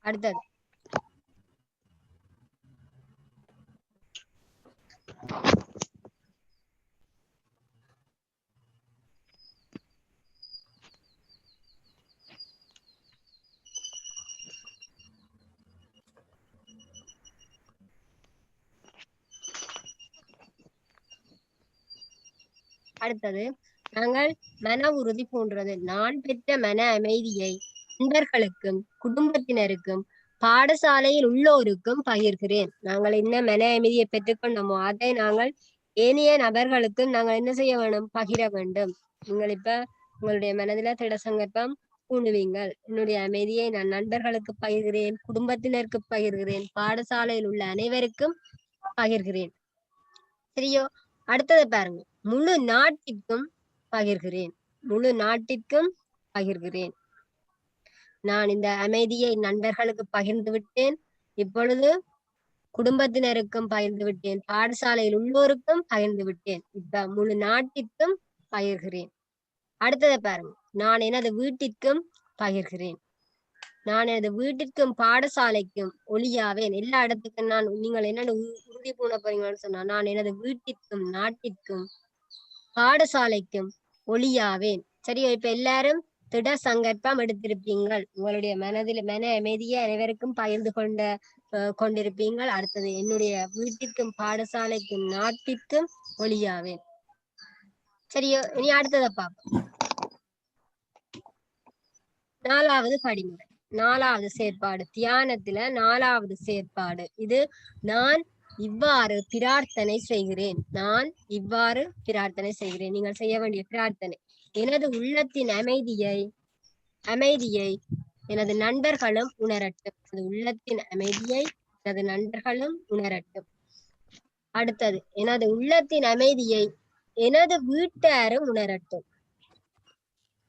அடுத்தது அடுத்தது நாங்கள் மன உறுதி போன்றது. நான் பெற்ற மன அமைதியை நண்பர்களுக்கும் குடும்பத்தினருக்கும் பாடசாலையில் உள்ளோருக்கும் பகிர்கிறேன். நாங்கள் என்ன மன அமைதியை பெற்றுக்கொண்டோமோ அதை நாங்கள் ஏனைய நபர்களுக்கும் நாங்கள் என்ன செய்ய வேண்டும்? பகிர வேண்டும். நீங்கள் இப்ப உங்களுடைய மனதில திட சங்கல்பம் பூணுவீங்கள். என்னுடைய அமைதியை நான் நண்பர்களுக்கு பகிர்கிறேன், குடும்பத்தினருக்கு பகிர்கிறேன், பாடசாலையில் உள்ள அனைவருக்கும் பகிர்கிறேன். சரியோ? அடுத்தது பாருங்க, முழு நாட்டிற்கும் பகிர்கிறேன். முழு நாட்டிற்கும் பகிர்கிறேன். நான் இந்த அமைதியை நண்பர்களுக்கு பகிர்ந்து விட்டேன். இப்பொழுது குடும்பத்தினருக்கும் பகிர்ந்து விட்டேன், பாடசாலையில் உள்ளோருக்கும் பகிர்ந்து விட்டேன். இப்ப முழு நாட்டிற்கும் பகிர்கிறேன். அடுத்ததை பாருங்க, நான் எனது வீட்டிற்கும் பகிர்கிறேன். நான் எனது வீட்டிற்கும் பாடசாலைக்கும் ஒளியாவேன். எல்லா இடத்துக்கும் நான் நீங்கள் என்னென்ன உறுதி பூண போறீங்கன்னு சொன்னா, நான் எனது வீட்டிற்கும் நாட்டிற்கும் பாடசாலைக்கும் ஒளியாவேன். சரியோ? இப்ப எல்லாரும் திட சங்கல்பம் எடுத்திருப்பீங்கள். உங்களுடைய மனதில் மன அமைதியை அனைவருக்கும் பகிர்ந்து கொண்டிருப்பீங்கள். அடுத்தது, என்னுடைய வீட்டிற்கும் பாடசாலைக்கும் நாட்டிற்கும் ஒளியாவேன். சரியோ? இனி அடுத்ததை பார்ப்போம். 4வது படிமுறை, 4வது செயற்பாடு, தியானத்துல 4வது செயற்பாடு இது. நான் இவ்வாறு பிரார்த்தனை செய்கிறேன். நான் இவ்வாறு பிரார்த்தனை செய்கிறேன். நீங்கள் செய்ய வேண்டிய பிரார்த்தனை, எனது உள்ளத்தின் அமைதியை எனது நண்பர்களும் உணரட்டும். எனது உள்ளத்தின் அமைதியை எனது நண்பர்களும் உணரட்டும். அடுத்தது, எனது உள்ளத்தின் அமைதியை எனது வீட்டாரும் உணரட்டும்.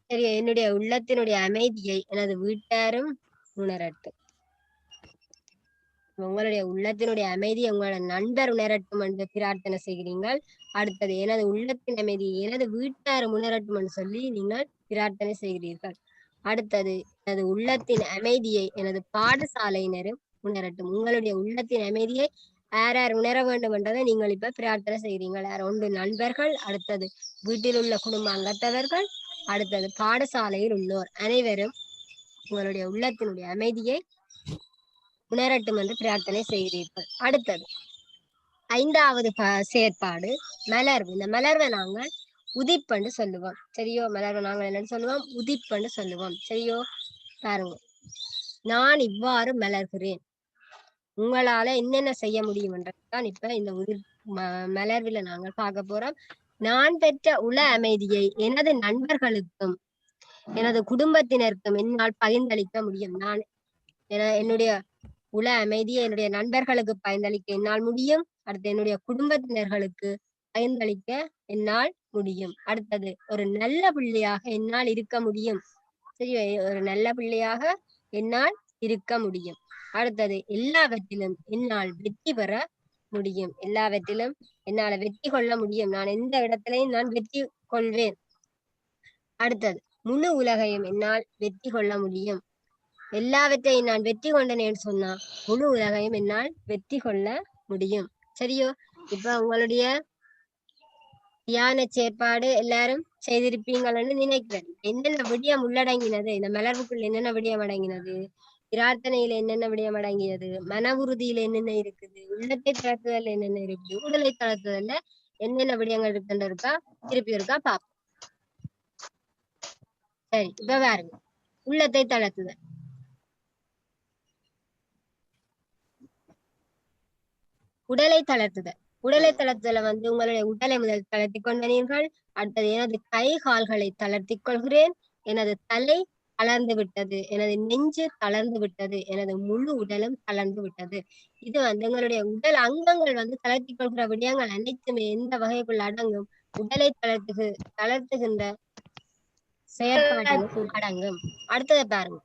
சரி, என்னுடைய உள்ளத்தினுடைய அமைதியை எனது வீட்டாரும் உணரட்டும். உங்களுடைய உள்ளத்தினுடைய அமைதியை உங்களோட நண்பர் உணரட்டும் என்று பிரார்த்தனை செய்கிறீர்கள். அடுத்தது, எனது உள்ளத்தின் அமைதியை எனது வீட்டாரும் உணரட்டும் என்று சொல்லி நீங்கள் பிரார்த்தனை செய்கிறீர்கள். அடுத்தது, எனது உள்ளத்தின் அமைதியை எனது பாடசாலையினரும் உணரட்டும். உங்களுடைய உள்ளத்தின் அமைதியை யார் யார் உணர வேண்டும் என்றதை நீங்கள் இப்ப பிரார்த்தனை செய்கிறீர்கள். யார்? ஒன்று நண்பர்கள், அடுத்தது வீட்டில் உள்ள குடும்ப அங்கத்தவர்கள், அடுத்தது பாடசாலையில் உள்ளோர் அனைவரும் உங்களுடைய உள்ளத்தினுடைய அமைதியை உணரட்டும் என்று பிரார்த்தனை செய்கிறீர்கள். அடுத்தது 5வது செயற்பாடு மலர்வு. இந்த மலர்வை நாங்கள் உதிப்பென்று சொல்லுவோம். சரியோ? மலர்வை நாங்கள் என்னன்னு சொல்லுவோம்? உதிப்பென்று சொல்லுவோம். சரியோ? பாருங்க, நான் இவ்வாறு மலர்கிறேன். உங்களால என்னென்ன செய்ய முடியும் என்றதான் இப்ப இந்த மலர்வில நாங்கள் பார்க்க போறோம். நான் பெற்ற உள அமைதியை எனது நண்பர்களுக்கும் எனது குடும்பத்தினருக்கும் என்னால் பகிர்ந்தளிக்க முடியும். நான் என்னுடைய உள அமைதியை என்னுடைய நண்பர்களுக்கு பகிர்ந்தளிக்க என்னால் முடியும். அடுத்து, என்னுடைய குடும்பத்தினர்களுக்கு பகிர்ந்தளிக்க என்னால் முடியும். அடுத்தது, ஒரு நல்ல பிள்ளையாக என்னால் இருக்க முடியும். சரி, ஒரு நல்ல பிள்ளையாக என்னால் இருக்க முடியும். அடுத்தது, எல்லாவற்றிலும் என்னால் வெற்றி பெற முடியும். எல்லாவற்றிலும் என்னால வெற்றி கொள்ள முடியும். நான் எந்த இடத்திலையும் நான் வெற்றி கொள்வேன். அடுத்தது, முழு உலகையும் என்னால் வெற்றி கொள்ள முடியும். எல்லாவற்றையும் நான் வெற்றி கொண்டேன்னு சொன்னா முழு உலகையும் என்னால் வெற்றி கொள்ள முடியும். சரியோ? இப்ப உங்களுடைய தியான செயற்பாடு எல்லாரும் செய்திருப்பீங்கன்னு நினைக்கிறேன். என்னென்ன விடயம் உள்ளடங்கினது? இந்த மலர்வுக்குள் என்னென்ன விடயம் அடங்கினது? பிரார்த்தனையில என்னென்ன விடயம் அடங்கியது? மன உறுதியில என்னென்ன இருக்குது? உள்ளத்தை தளர்த்துதல் என்னென்ன இருக்குது? உடலை தளர்த்துதல்ல என்னென்ன விடயங்கள் இருக்குன்னு இருக்கா திருப்பி இருக்கா பாப்போம். சரி, இப்ப பாருங்க, உள்ளத்தை தளர்த்துதல். உடலை தளர்த்துதல். உடலை தளர்த்துதல உங்களுடைய உடலை முதல் தளர்த்தி கொண்டீர்கள். அடுத்தது, எனது கை கால்களை தளர்த்தி கொள்கிறேன். எனது தலை தளர்ந்து விட்டது, எனது நெஞ்சு தளர்ந்து விட்டது, எனது முழு உடலும் தளர்ந்து விட்டது. இது உங்களுடைய உடல் அங்கங்கள் தளர்த்தி கொள்கிற விடயங்கள் அனைத்துமே எந்த வகைக்குள்ள அடங்கும்? உடலை தளர்த்துகின்ற செயற்பாட்டிலும் அடங்கும். அடுத்ததை பாருங்க,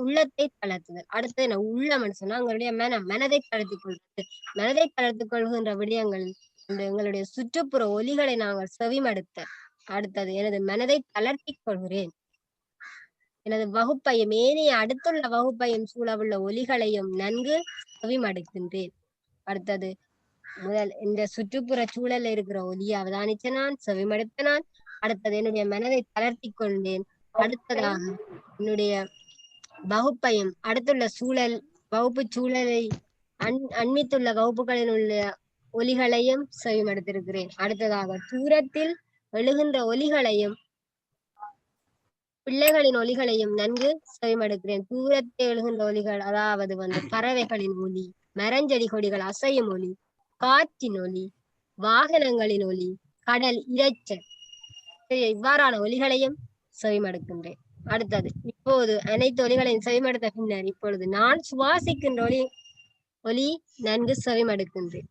உள்ளத்தை தளர்த்துதல். அடுத்தது உள்ளம் சொன்னா உங்களுடைய மனதை தளர்த்திக் கொள்வது. மனதை தளர்த்திக் கொள்கின்ற விடயங்கள் எங்களுடைய சுற்றுப்புற ஒலிகளை நாங்கள் செவிமடுத்த. அடுத்தது, எனது மனதை தளர்த்தி கொள்கிறேன். எனது வகுப்பையும் ஏனைய அடுத்துள்ள வகுப்பையும் சூழவுள்ள ஒலிகளையும் நன்கு செவிமடுக்கின்றேன். அடுத்தது முதல் இந்த சுற்றுப்புற சூழல்ல இருக்கிற ஒலியை அவதானித்த நான், செவிமடுத்த நான். அடுத்தது என்னுடைய மனதை தளர்த்தி கொண்டேன். அடுத்ததாக என்னுடைய வகுப்பையும் அடுத்துள்ள சூழல் வகுப்பு சூழலை அண்மித்துள்ள வகுப்புகளில் உள்ள ஒலிகளையும் செவிமடுத்திருக்கிறேன். அடுத்ததாக தூரத்தில் எழுகின்ற ஒலிகளையும் பிள்ளைகளின் ஒலிகளையும் நன்கு செவிமடுக்கிறேன். தூரத்தில் எழுகின்ற ஒலிகள் அதாவது பறவைகளின் ஒலி, மரஞ்செடி கொடிகள் அசையும் ஒலி, காற்றின் ஒலி, வாகனங்களின் ஒலி, கடல் இரைச்சல், இவ்வாறான ஒலிகளையும் செவிமடுக்கின்றேன். அடுத்தது இப்போது அனைத்து ஒலிகளையும் செவிமடுத்த பின்னர் இப்பொழுது நான் சுவாசிக்கின்ற ஒலி நன்கு செவிமடுக்கின்றேன்.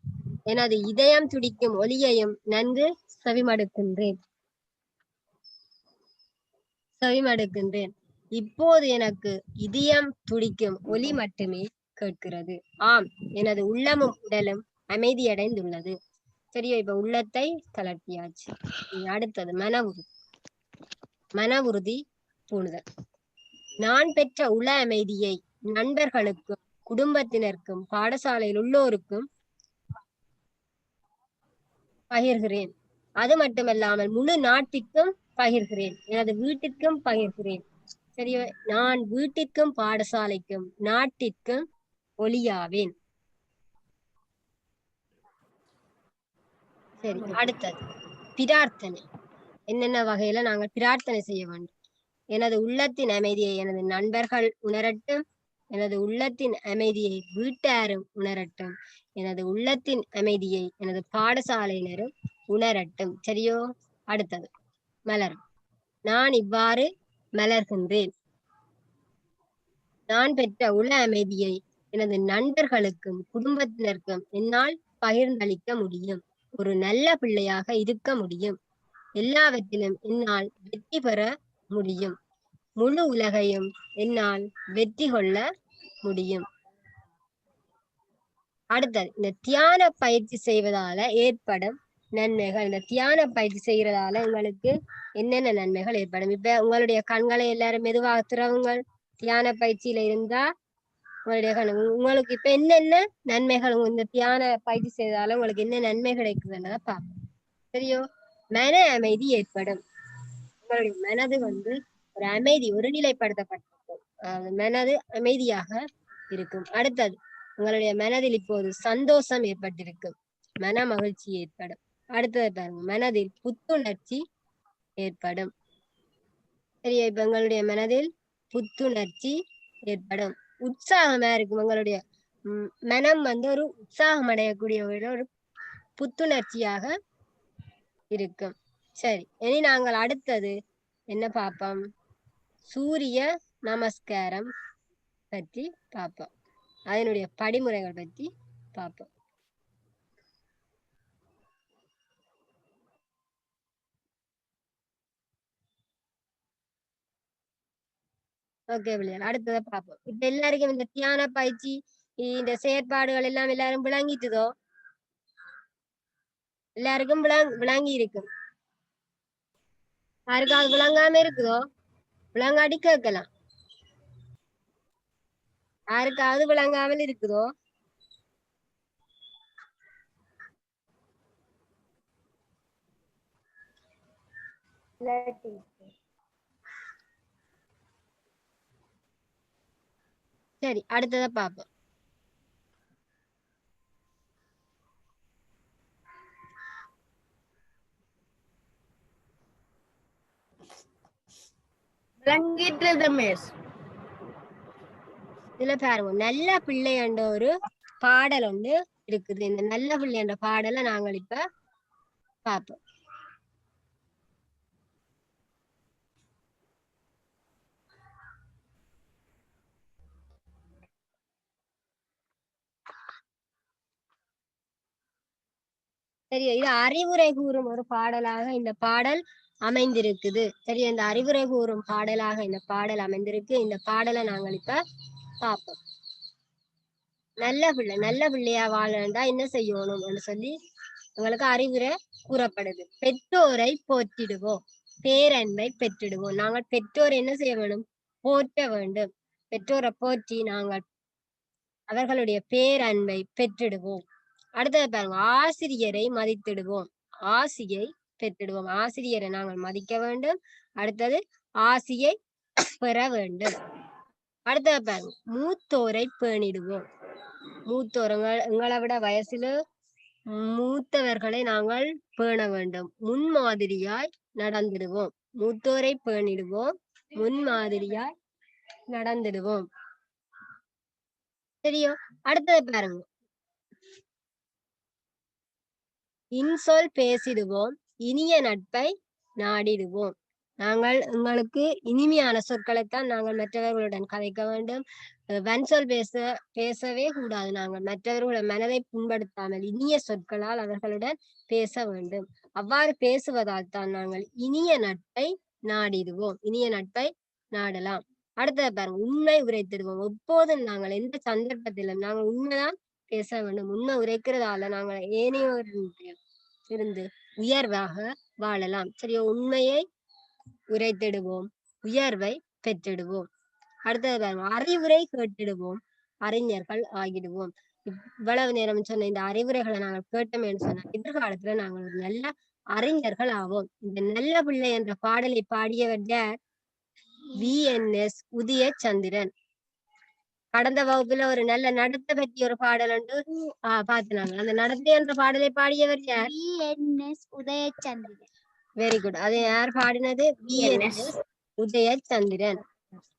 எனது இதயம் துடிக்கும் ஒலியையும் நன்கு செவிமடுக்கின்றேன். இப்போது எனக்கு இதயம் துடிக்கும் ஒலி மட்டுமே கேட்கிறது. ஆம், எனது உள்ளமும் உடலும் அமைதியடைந்துள்ளது. சரியா, இப்ப உள்ளத்தை தளர்த்தியாச்சு. அடுத்தது மன உறுதி பூணுதல். நான் பெற்ற உள அமைதியை நண்பர்களுக்கும் குடும்பத்தினருக்கும் பாடசாலையில் உள்ளோருக்கும் பகிர்கிறேன். அது மட்டுமல்லாமல் முழு நாட்டிற்கும் பகிர்கிறேன், எனது வீட்டிற்கும் பகிர்கிறேன். சரியா, நான் வீட்டிற்கும் பாடசாலைக்கும் நாட்டிற்கும் ஒளியாவேன். சரி, அடுத்தது பிரார்த்தனை. என்னென்ன வகையில நாங்கள் பிரார்த்தனை செய்ய வேண்டும்? எனது உள்ளத்தின் அமைதியை எனது நண்பர்கள் உணரட்டும், எனது உள்ளத்தின் அமைதியை வீட்டாரும் உணரட்டும், எனது உள்ளத்தின் அமைதியை எனது பாடசாலையினரும் உணரட்டும். சரியோ? அடுத்தது மலர். நான் இவ்வாறு மலர்கின்றேன். நான் பெற்ற உள அமைதியை எனது நண்பர்களுக்கும் குடும்பத்தினருக்கும் என்னால் பகிர்ந்தளிக்க முடியும். ஒரு நல்ல பிள்ளையாக இருக்க முடியும். எல்லாவற்றிலும் என்னால் வெற்றி பெற முடியும். முழு உலகையும் என்னால் வெற்றி கொள்ள முடியும். அடுத்தது இந்த தியான பயிற்சி செய்வதால ஏற்படும் நன்மைகள். இந்த தியான பயிற்சி செய்யறதால உங்களுக்கு என்னென்ன நன்மைகள் ஏற்படும்? இப்ப உங்களுடைய கண்களை எல்லாரும் மெதுவாக திறவுங்கள். தியான பயிற்சியில இருந்தா உங்களுடைய உங்களுக்கு இப்ப என்னென்ன நன்மைகள் இந்த தியான பயிற்சி செய்வதால உங்களுக்கு என்ன நன்மை கிடைக்குதுன்றத பார்ப்போம். சரியோ? மன அமைதி ஏற்படும். உங்களுடைய மனது ஒரு அமைதி, ஒருநிலைப்படுத்தப்பட்டிருக்கும். மனது அமைதியாக இருக்கும். அடுத்தது உங்களுடைய மனதில் இப்போது சந்தோஷம் ஏற்பட்டிருக்கும், மன மகிழ்ச்சி ஏற்படும். அடுத்தது பாருங்க, மனதில் புத்துணர்ச்சி ஏற்படும். சரியா, இப்ப உங்களுடைய மனதில் புத்துணர்ச்சி ஏற்படும், உற்சாகமா இருக்கும். உங்களுடைய மனம் ஒரு உற்சாகம் அடையக்கூடிய ஒரு புத்துணர்ச்சியாக இருக்கும். சரி, இனி நாங்கள் அடுத்தது என்ன பார்ப்போம்? சூரிய நமஸ்காரம் பற்றி பார்ப்போம். அதனுடைய படிமுறைகள் பற்றி பார்ப்போம். ஓகே பிள்ளைகள், அடுத்ததை பார்ப்போம். இப்ப எல்லாருக்கும் இந்த தியான பயிற்சி இந்த செயற்பாடுகள் எல்லாம் எல்லாரும் விளங்கிட்டுதோ? எல்லாருக்கும் விளங்கி இருக்கும். யாருக்காவது விளங்காம இருக்குதோ? விளங்காடி கேட்கலாம். யாருக்காவது விளங்காமல் இருக்குதோ? சரி, அடுத்ததை பார்ப்போம். இதுல பாருங்க, நல்ல பிள்ளை என்ற ஒரு பாடல் ஒன்று இருக்குது. இந்த நல்ல பிள்ளை என்ற பாடலை நாங்கள் இப்ப பார்ப்போம். சரியா, இது அறிவுரை கூறும் ஒரு பாடலாக இந்த பாடல் அமைந்திருக்குது. சரியா, இந்த அறிவுரை கூறும் பாடலாக இந்த பாடல் அமைந்திருக்கு. இந்த பாடலை நாங்கள் இப்ப பார்ப்போம். நல்ல பிள்ளையா வாழண்டா என்ன செய்யணும் சொல்லி உங்களுக்கு அறிவுரை கூறப்படுது. பெற்றோரை போற்றிடுவோம், பேரன்பை பெற்றிடுவோம். நாங்கள் பெற்றோர் என்ன செய்ய வேணும்? போற்ற வேண்டும். பெற்றோரை போற்றி நாங்கள் அவர்களுடைய பேரன்பை பெற்றிடுவோம். அடுத்தது பாருங்க, ஆசிரியரை மதித்திடுவோம். ஆசியை பெற்றிடுவோம். ஆசிரியரை நாங்கள் மதிக்க வேண்டும். அடுத்தது ஆசியை பெற வேண்டும். அடுத்தது பாருங்க, மூத்தோரை பேணிடுவோம். மூத்தோரங்கள் எங்களை விட வயசுல மூத்தவர்களை நாங்கள் பேண வேண்டும். முன்மாதிரியாய் நடந்திடுவோம். மூத்தோரை பேணிடுவோம், முன்மாதிரியாய் நடந்திடுவோம். சரியோ? அடுத்தது பாருங்க, இன்சொல் பேசிடுவோம், இனிய நட்பை நாடிடுவோம். நாங்கள் எங்களுக்கு இனிமையான சொற்களைத்தான் நாங்கள் மற்றவர்களுடன் கதைக்க வேண்டும். வன்சொல் பேசவே கூடாது. நாங்கள் மற்றவர்களுடைய மனதை புண்படுத்தாமல் இனிய சொற்களால் அவர்களுடன் பேச வேண்டும். அவ்வாறு பேசுவதால் தான் நாங்கள் இனிய நட்பை நாடிடுவோம். இனிய நட்பை நாடலாம். அடுத்தது பாருங்க, உண்மை உரைத்திடுவோம். எப்போதும் நாங்கள் எந்த சந்தர்ப்பத்திலும் நாங்கள் உண்மைதான் பேச வேண்டும். உண்மை உரைக்கிறதால நாங்கள் ஏனையோர் இருந்து உயர்வாக வாழலாம். சரியோ? உண்மையை உரைத்திடுவோம், உயர்வை பெற்றிடுவோம். அடுத்தது பாருங்க, அறிவுரை கேட்டிடுவோம், அறிஞர்கள் ஆகிடுவோம். இவ்வளவு நேரம் சொன்ன இந்த அறிவுரைகளை நாங்கள் கேட்டோம்னு சொன்னா எதிர்காலத்துல நாங்கள் ஒரு நல்ல அறிஞர்கள் ஆவோம். இந்த நல்ல பிள்ளை என்ற பாடலை பாடியவர் யார்? VNS உதயச்சந்திரன். கடந்த வகுப்புல ஒரு நல்ல நடத்தை பற்றி ஒரு பாடல் உண்டு பாத்துனாங்க. அந்த நடத்தை என்ற பாடலை பாடியவர் யார்? VNS உதயச்சந்திரன். Very good. அதை யார் பாடினது? VNS உதயச்சந்திரன்.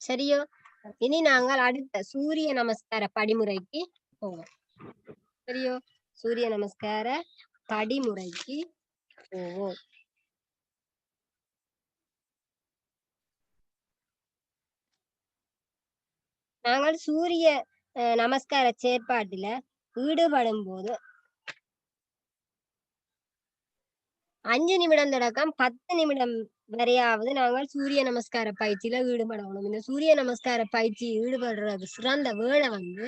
சரியோ? இனி நாங்கள் அடுத்த சூரிய நமஸ்கார படிமுறைக்கு போவோம். சரியோ? சூரிய நமஸ்கார படிமுறைக்கு போவோம். நாங்கள் சூரிய நமஸ்கார செயற்பாட்டுல ஈடுபடும் போது 5 நிமிடம் தொடக்கம் 10 நிமிடம் வரையாவது நாங்கள் சூரிய நமஸ்கார பயிற்சியில ஈடுபடணும். இந்த சூரிய நமஸ்கார பயிற்சி ஈடுபடுறது சிறந்த வேளை வந்து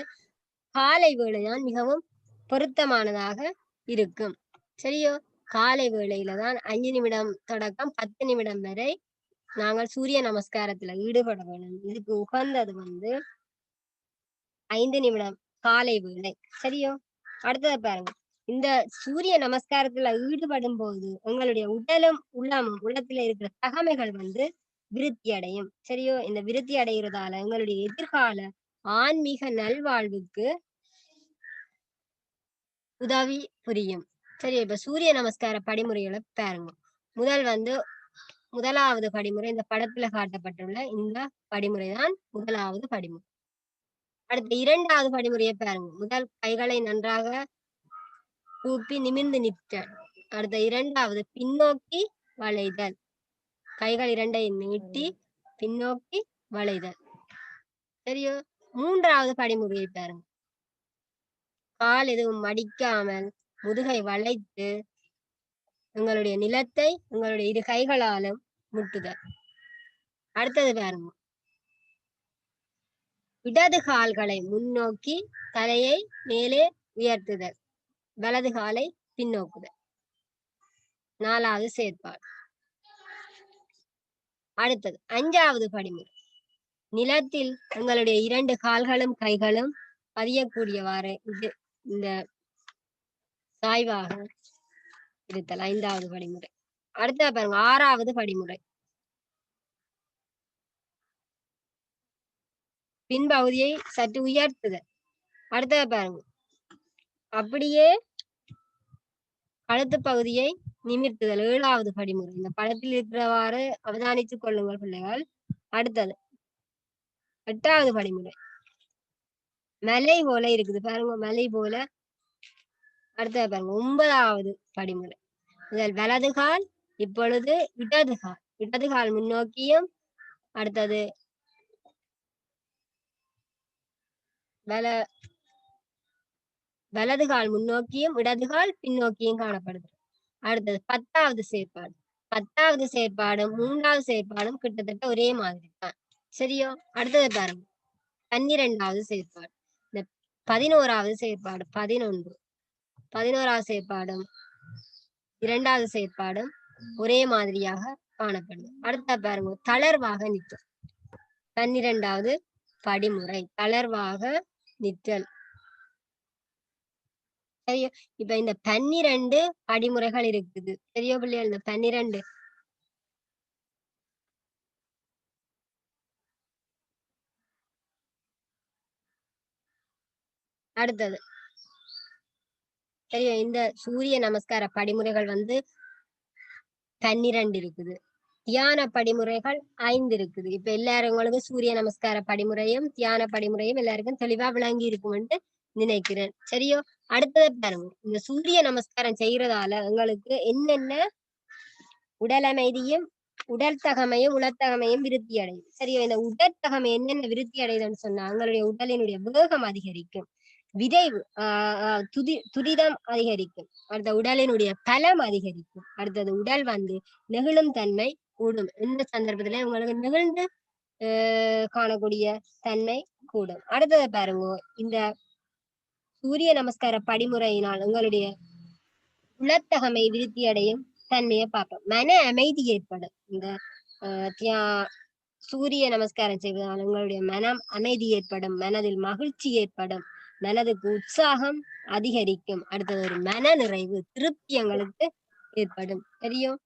காலை வேளைதான் மிகவும் பொருத்தமானதாக இருக்கும். சரியோ? காலை வேளையில தான் 5 நிமிடம் தொடக்கம் 10 நிமிடம் வரை நாங்கள் சூரிய நமஸ்காரத்துல ஈடுபட வேணும். இதுக்கு உகந்தது வந்து 5 நிமிடம் காலை வேளை. சரியோ? அடுத்தது பாருங்க, இந்த சூரிய நமஸ்காரத்துல ஈடுபடும் போது உங்களுடைய உடலும் உள்ளத்துல இருக்கிற தகமைகள் வந்து விருத்தி அடையும். சரியோ? இந்த விருத்தி அடைகிறதால உங்களுடைய எதிர்கால ஆன்மீக நல்வாழ்வுக்கு உதவி புரியும். சரி, இப்ப சூரிய நமஸ்கார படிமுறைகளை பாருங்க. முதலாவது படிமுறை இந்த படத்துல காட்டப்பட்டுள்ள இந்த படிமுறை தான் முதலாவது படிமுறை. அடுத்த இரண்டாவது படிமுறையை பாருங்க. முதல் கைகளை நன்றாக கூப்பி நிமிர்ந்து நிற்க. அடுத்த இரண்டாவது பின்னோக்கி வளைதல். கைகள் இரண்டையும் நீட்டி பின்னோக்கி வளைதல். சரியோ? மூன்றாவது படிமுறையை பாருங்க. கால் எதுவும் மடிக்காமல் முதுகை வளைத்து உங்களுடைய நிலத்தை உங்களுடைய இரு கைகளாலும் முட்டுதல். அடுத்தது பாருங்க, இடது கால்களை முன்னோக்கி தலையை மேலே உயர்த்துதல், வலது காலை பின்னோக்குதல். நாலாவது செயற்பாடு. அடுத்தது அஞ்சாவது படிமுறை, நிலத்தில் உங்களுடைய இரண்டு கால்களும் கைகளும் பதியக்கூடியவாறு இந்த சாய்வாக இருத்தல். ஐந்தாவது படிமுறை. அடுத்தது பாருங்க, ஆறாவது படிமுறை, பின்பகுதியை சற்று உயர்த்துதல். அடுத்தது பாருங்க, அப்படியே கழுத்து பகுதியை நிமிர்த்துதல். ஏழாவது படிமுறை. இந்த படத்தில் இருக்கிறவாறு அவதானித்துக் கொள்ளுங்கள் பிள்ளைகள். அடுத்தது எட்டாவது படிமுறை, மலை போல இருக்குது பாருங்க, மலை போல. அடுத்தது பாருங்க, ஒன்பதாவது படிமுறை. முதல் வலது கால், இப்பொழுது இடது கால். இடது கால் முன்னோக்கியும், அடுத்தது வலது கால் முன்னோக்கியும் இடது கால் பின்னோக்கியும் காணப்படுது. அடுத்தது 10வது செயற்பாடு. 10வது செயற்பாடும் 3வது செயற்பாடும் கிட்டத்தட்ட ஒரே மாதிரி தான். சரியோ? அடுத்தது பாருங்க, 12வது செயற்பாடு. இந்த 11வது செயற்பாடு 11வது செயற்பாடும் 2வது செயற்பாடும் ஒரே மாதிரியாக காணப்படுது. அடுத்த பாருங்க, தளர்வாக நிற்கும். 12வது படிமுறை தளர்வாக நிற்றல். சரியோ, இப்ப இந்த 12 படிமுறைகள் இருக்குது. சரியோ பிள்ளைகள், இந்த 12 அடுத்தது சரியோ, இந்த சூரிய நமஸ்கார படிமுறைகள் வந்து 12 இருக்குது. தியான படிமுறைகள் 5 இருக்குது. இப்ப எல்லாரும் உங்களுக்கு சூரிய நமஸ்கார படிமுறையும் தியான படிமுறையும் எல்லாருக்கும் தெளிவா விளங்கி இருக்கும்னு நினைக்கிறேன். சரியோ, அடுத்தது பாருங்க, இந்த சூரிய நமஸ்காரம் செய்யறதால உங்களுக்கு என்னென்ன உடல் அமைதியும் உடல் தகமையும் உளத்தகமையும் விருத்தி அடையும். சரியோ, இந்த உடற்தகமை என்னென்ன விருத்தி அடையுதுன்னு சொன்னா உங்களுடைய உடலினுடைய வேகம் அதிகரிக்கும், விரைவு துரிதம் அதிகரிக்கும், அடுத்த உடலினுடைய பலம் அதிகரிக்கும், அடுத்தது உடல் வந்து நெகிழும் தன்மை கூடும். இந்த சந்தர்ப்பத்துல உங்களுக்கு நெகிழ்ந்து காணக்கூடிய தன்மை கூடும். அடுத்தது பாருங்க, இந்த சூரிய நமஸ்கார படிமுறையினால் உங்களுடைய உளத்தகமை விருத்தி அடையும் தன்மையை பார்ப்போம். மன அமைதி ஏற்படும். இந்த சூரிய நமஸ்காரம் செய்வதால் உங்களுடைய மனம் அமைதி ஏற்படும், மனதில் மகிழ்ச்சி ஏற்படும், மனதுக்கு உற்சாகம் அதிகரிக்கும், அடுத்தது ஒரு மன நிறைவு திருப்தி எங்களுக்கு ஏற்படும். தெரியும்.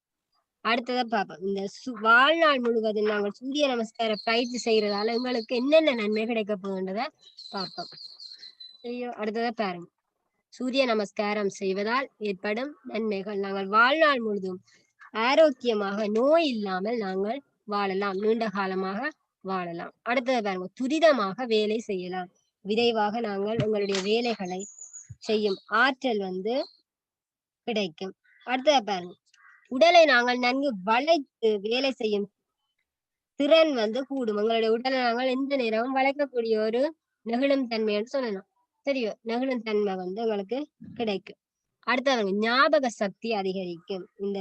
அடுத்ததை பார்ப்போம், இந்த வாழ்நாள் முழுவதும் நாங்கள் சூரிய நமஸ்கார பயிற்சி செய்யறதால உங்களுக்கு என்னென்ன நன்மை கிடைக்க போகின்றதை பார்ப்போம். சரிയോ, அடுத்ததை பாருங்க, சூரிய நமஸ்காரம் செய்வதால் ஏற்படும் நன்மைகள். நாங்கள் வாழ்நாள் முழுதும் ஆரோக்கியமாக நோய் இல்லாமல் நாங்கள் வாழலாம், நீண்ட காலமாக வாழலாம். அடுத்தது பாருங்க, துரிதமாக வேலை செய்யலாம், விரைவாக நாங்கள் உங்களுடைய வேலைகளை செய்யும் ஆற்றல் வந்து கிடைக்கும். அடுத்தது பாருங்க, உடலை நாங்கள் நன்கு வளைத்து வேலை செய்யும் திறன் வந்து கூடும். உங்களுடைய உடலை நாங்கள் எந்த நேரமும் வளைக்கக்கூடிய ஒரு நெகிழும் தன்மைன்னு சொல்லலாம். சரியோ, நெகிழும் தன்மை வந்து உங்களுக்கு கிடைக்கும். அடுத்தவங்க ஞாபக சக்தி அதிகரிக்கும். இந்த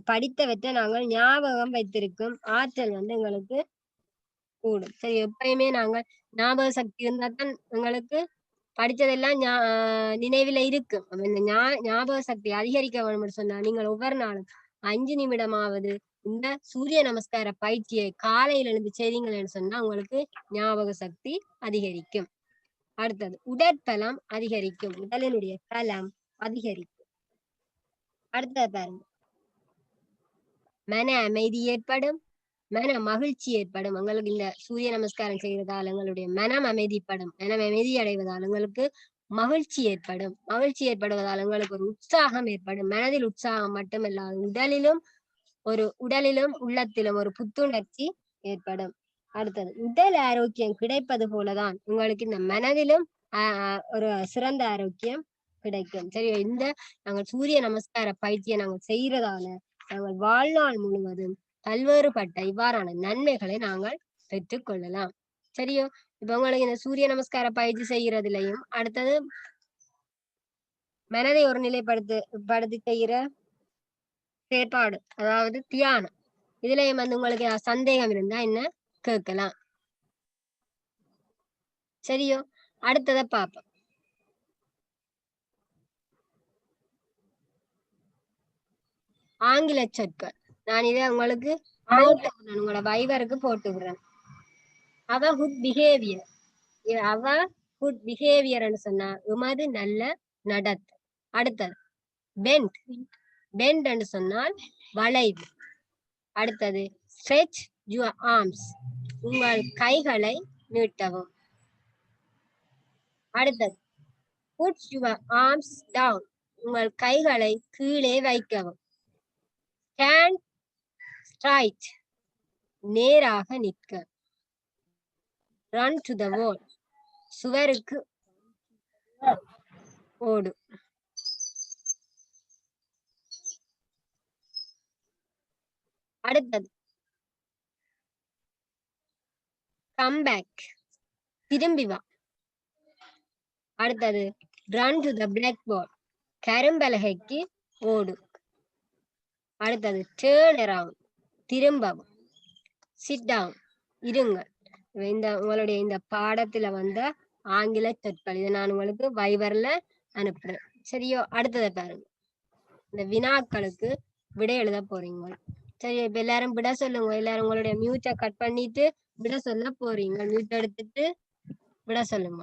படித்தவற்றை நாங்கள் ஞாபகம் வைத்திருக்கும் ஆற்றல் வந்து எங்களுக்கு கூடும். சரி, எப்பயுமே நாங்கள் ஞாபக சக்தி இருந்தா தான் எங்களுக்கு படிச்சதெல்லாம் நினைவுல இருக்கும். இந்த ஞாபக சக்தி அதிகரிக்க வேணும்னு சொன்னா நீங்கள் ஒவ்வொரு நாளும் 5 நிமிடமாவது இந்த சூரிய நமஸ்கார பயிற்சியை காலையில இருந்து செய்றீங்கன்னு சொன்னா உங்களுக்கு ஞாபக சக்தி அதிகரிக்கும். அடுத்தது உடற்பலம் அதிகரிக்கும், உடலினுடைய பலம் அதிகரிக்கும். அடுத்தது பாருங்க, மன அமைதி ஏற்படும், மன மகிழ்ச்சி ஏற்படும். உங்களுக்கு இந்த சூரிய நமஸ்காரம் செய்வதால் உங்களுடைய மனம் அமைதிப்படும், மனம் அமைதி அடைவதால் உங்களுக்கு மகிழ்ச்சி ஏற்படும், மகிழ்ச்சி ஏற்படுவதால் உங்களுக்கு ஒரு உற்சாகம் ஏற்படும், மனதில் உற்சாகம் மட்டுமல்லாது உடலிலும் உள்ளத்திலும் ஒரு புத்துணர்ச்சி ஏற்படும். அடுத்தது உடல் ஆரோக்கியம் கிடைப்பது போலதான் உங்களுக்கு இந்த மனதிலும் ஒரு சிறந்த ஆரோக்கியம் கிடைக்கும். சரி, இந்த நாங்கள் சூரிய நமஸ்கார பயிற்சியை நாங்கள் செய்யறதால நாங்கள் வாழ்நாள் முழுவதும் பல்வேறுபட்ட இவ்வாறான நன்மைகளை நாங்கள் பெற்றுக் கொள்ளலாம். சரியோ, இப்ப உங்களுக்கு இந்த சூரிய நமஸ்கார பயிற்சி செய்யறதுலையும் அடுத்தது மனதை ஒரு நிலைப்படுத்தி செய்கிற செயற்பாடு, அதாவது தியானம், இதுலயும் வந்து உங்களுக்கு சந்தேகம் இருந்தா என்ன கேட்கலாம். சரியோ, அடுத்ததை பார்ப்போம். ஆங்கில சொற்கள் நான் இதை உங்களுக்கு உங்களோட வைவருக்கு போட்டுக்கிறேன். குட் பிஹேவியர், குட் பிஹேவியர்னு சொன்னா உமது நல்ல நடத்தை. அடுத்தது பெண்ட், பெண்ட் சொன்னால் வளைவு. அடுத்தது ஸ்ட்ரெச் யுவர் ஆர்ம்ஸ், உங்கள் கைகளை நீட்டவும். அடுத்தது புட் யுவர் ஆர்ம்ஸ் டவுன், உங்கள் கைகளை கீழே வைக்கவும். ஸ்டாண்ட் ஸ்ட்ரைட், நேராக நிற்க. ரன் டு த வால், சுவருக்கு ஓடு. அடுத்தது கம் பேக், திரும்பி வா. அடுத்தது run to the blackboard, கரும்பலகைக்கு ஓடு. அடுத்தது டேர்ன் அரவுண்ட், திரும்பவும். சிட் டவுன், இருங்கள். இந்த உங்களுடைய இந்த பாடத்துல வந்த ஆங்கில சொற்கள் இதை நான் உங்களுக்கு வைவர்ல அனுப்புறேன். சரியோ, அடுத்ததை பாருங்க, இந்த வினாக்களுக்கு விடை எழுத போறீங்க. சரி, இப்ப எல்லாரும் விட சொல்லுங்க. எல்லாரும் உங்களுடைய மியூட்டை கட் பண்ணிட்டு விட சொல்ல போறீங்க. மியூட் எடுத்துட்டு விட சொல்லுங்க.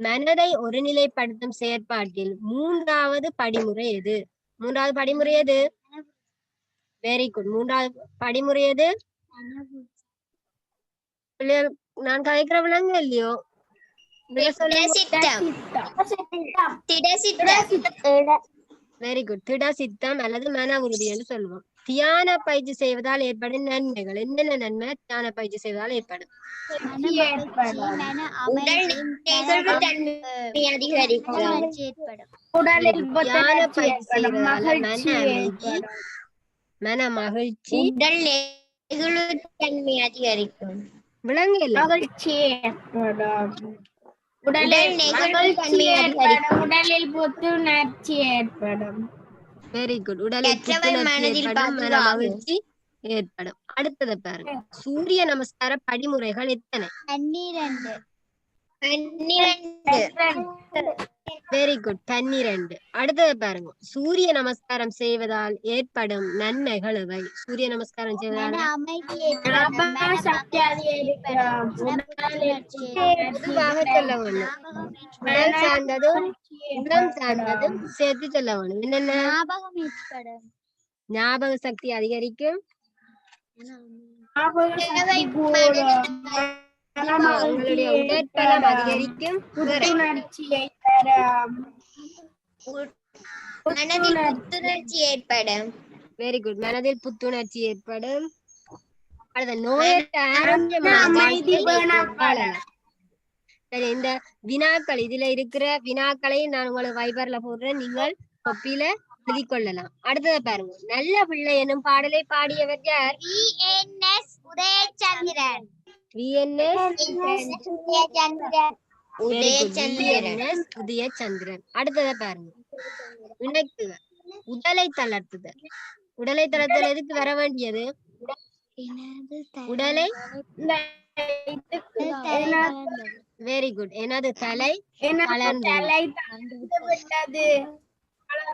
மனதை ஒருநிலைப்படுத்தும் செயற்பாட்டில் மூன்றாவது படிமுறை எது? மூன்றாவது படிமுறை எது? Very good. மூன்றாவது படிமுறை எது? நான் கதைக்கிற விலங்கு இல்லையோ? Very good. திட சித்தம் அல்லது மன உறுதி என்று சொல்லுவோம். தியான பயிற்சி செய்வதால் ஏற்படும் நன்மைகள். என்னென்ன நன்மை தியான பயிற்சி செய்வதால் ஏற்படும்? தியான பயிற்சி செய்வதால மன அமைதி, மன மகிழ்ச்சி, நெகிழ்வுத்தன்மை அதிகரிக்கும். விலங்கு இல்லை. உடலில் புத்துணர்ச்சி ஏற்படும். Very good. உடலில் புத்துணர்ச்சி ஏற்படும், மன மகிழ்ச்சி ஏற்படும். அடுத்தது பாருங்க. சூரிய நமஸ்கார படிமுறைகள் எத்தனை? 12. Very good. 12. அடுத்தது பாருங்க. சூரிய நமஸ்காரம் செய்வதால் ஏற்படும் நன்மைகள் எவை? சூரிய நமஸ்காரம் செய்வதால் பொதுவாக சொல்ல வேண்டும். உடல் சார்ந்ததும் உள்ளம் சார்ந்ததும் சேர்த்து சொல்ல வேண்டும். என்னென்ன? ஞாபக சக்தி அதிகரிக்கும், உங்களுடைய உடற்பலம் அதிகரிக்கும், வெரி குட். மனதில் புத்துணர்ச்சி ஏற்படும். அடுத்த நோயற்ற ஆரோக்கியமான வாழலாம். சரி, இந்த வினாக்கள் இதுல இருக்கிற வினாக்களை நான் உங்களுக்கு வைபர்ல போடுறேன். நீங்கள் கொப்பியில எழுதி கொள்ளலாம். அடுத்ததை பாருங்க. நல்ல பிள்ளை எனும் பாடலை பாடியவர் யார்? உதயச்சந்திரன். உதயச்சந்திரன். அடுத்ததை பாருங்க. இணைக்குக. உடலை தளர்த்துதல். உடலை தளர்த்துதல் எதுக்கு வர வேண்டியது? உடலை வெரி குட். எனது தலை தளர்ந்தது.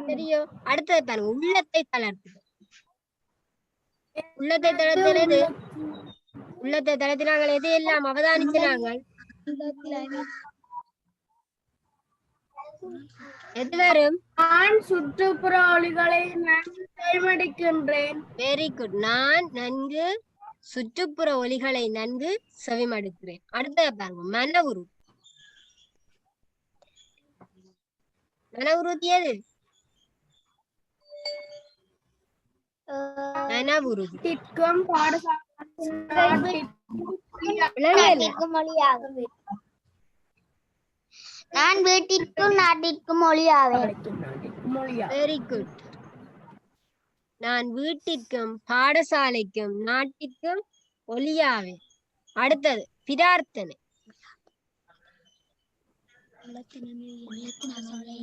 தெரியும். அடுத்தது பாருங்க. உள்ளத்தை தளர்த்துதல். உள்ளத்தை தளர்த்துதல் எது? உள்ளத்தை தளர்த்தினாங்கள் எது எல்லாம் அவதானிச்சினாங்கள்? எது வரும்? நான் சுற்றுப்புற ஒலிகளை செவிமடுக்கின்றேன். Very good. நான் நன்கு சுற்றுப்புற ஒலிகளை நன்கு செவிமடுக்கிறேன். அடுத்தது பாருங்க. மன உறுதி. மன உறுதி எது? மன உறுதி. நான் வீட்டிற்கும் நாட்டிற்கும் ஒளியாவேன். Very good. நான் வீட்டிற்கும் பாடசாலைக்கும் நாட்டிற்கும் ஒளியாவேன். அடுத்தது பிரார்த்தனை.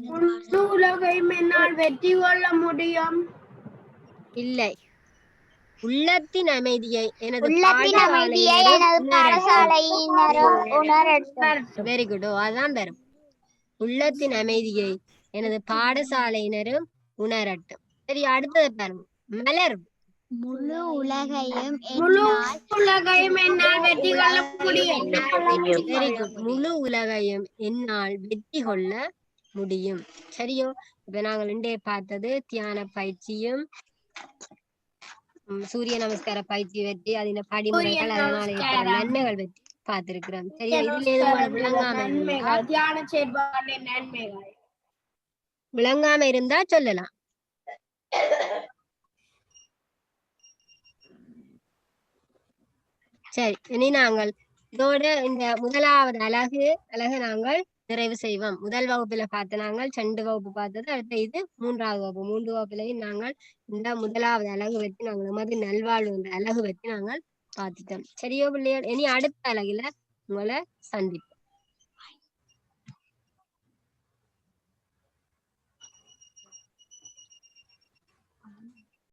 முழு உலகையும் என்னால் வெற்றி கொள்ள முடியும். இல்லை. உள்ளத்தின் அமைதியை எனது வெரி குட். அதான் பெறும். உள்ளத்தின் அமைதியை எனது பாடசாலையினரும் உணரட்டும். சரி, அடுத்தது பாருங்க. மலர். முழு உலகையும் என்னால் வெற்றி கொள்ள முடியும். Very good. முழு உலகையும் என்னால் வெற்றி கொள்ள முடியும். சரியோ? இப்ப நாங்கள் இன்றைய பார்த்தது தியான பயிற்சியும் சூரிய நமஸ்கார பயிற்சி பற்றி அதின படிமுறைகள் அதனால ஏற்படும் நன்மைகள் பற்றி பார்த்திருக்கிறோம். சரியா? இதுல விளங்காம இருந்தா சொல்லலாம். சரி, இனி நாங்கள் இதோட இந்த முதலாவது அலகு நாங்கள் நிறைவு செய்வோம். முதல் வகுப்புல பார்த்த நாங்கள் 2 வகுப்பு பார்த்தது. அடுத்த இது 3வது வகுப்பு. 3 வகுப்புலையும் நாங்கள் இந்த முதலாவது அலகு வச்சு நாங்கள் நமது நல்வாழ்வு என்ற அலகு வச்சு நாங்கள் பார்த்துட்டோம். சரியோ பிள்ளைகள்? இனி அடுத்த அலகுல உங்களை சந்திப்போம்.